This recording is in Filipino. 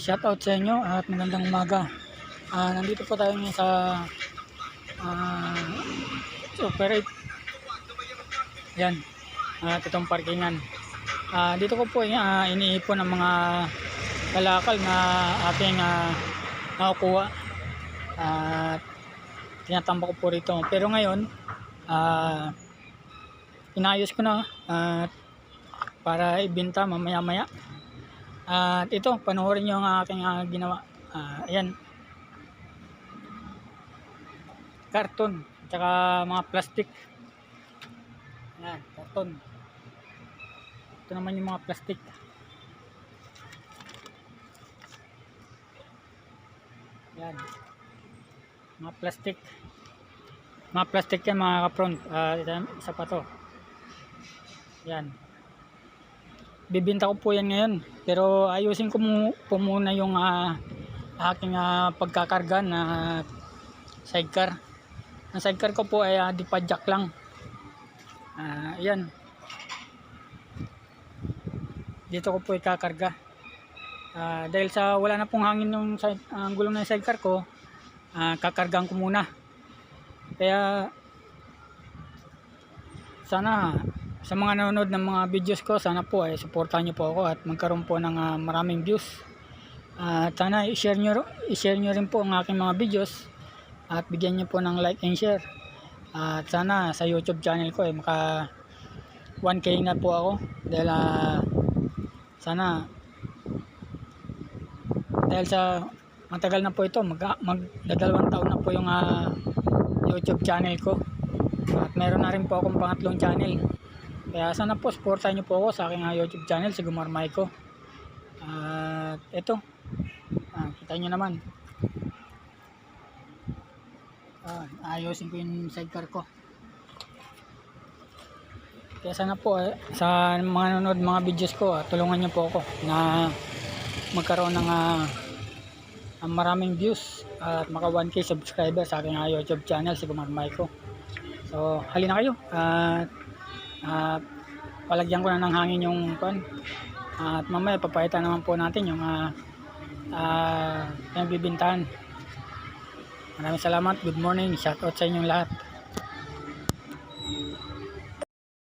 Shoutout sa inyo at magandang umaga. Nandito po tayo ngayon sa Super 8. Yan. At itong parkingan. Dito ko po iniipon ng mga kalakal na aking nakukuha. At tinatambak ko po rito. Pero ngayon, inayos ko na para ibenta mamaya-maya. At ito, panoorin nyo ang aking ginawa. Ayan. Karton. Tsaka mga plastic. Ayan, karton. Ito naman yung mga plastic. Ayan. Mga plastic. Mga plastic yan mga kapron. Isa pa to. Ayan. Bibinta ko po yan ngayon, pero ayusin ko po muna yung aking pagkakarga na sidecar. Ang sidecar ko po ay dipadjak lang. Ayan. Dito ko po ikakarga. Dahil sa wala na pong hangin yung gulong ng sidecar ko, kakargaan ko muna. Kaya sana sa mga nanonood ng mga videos ko, sana po ay supportahan nyo po ako at magkaroon po ng maraming views. At sana i-share nyo rin po ang aking mga videos at bigyan nyo po ng like and share. At sana sa YouTube channel ko ay maka 1K na po ako dahil sana dahil sa matagal na po ito, magdadalawang taon na po yung YouTube channel ko. At meron na rin po akong pangatlong channel. Kaya sana po supportahan nyo po ako sa aking YouTube channel, si Gumar Maiko. At ito, kita nyo naman. Ayusin ko yung sidecar ko. Kaya sana po sa mga nanonood mga videos ko, tulungan nyo po ako na magkaroon ng maraming views at maka 1K subscriber sa aking YouTube channel, si Gumar Maiko. So halina kayo at palagyan ko na ng hangin yung pan at mamaya papaitan naman po natin yung bibintahan. Maraming salamat, good morning, shoutout sa inyong lahat.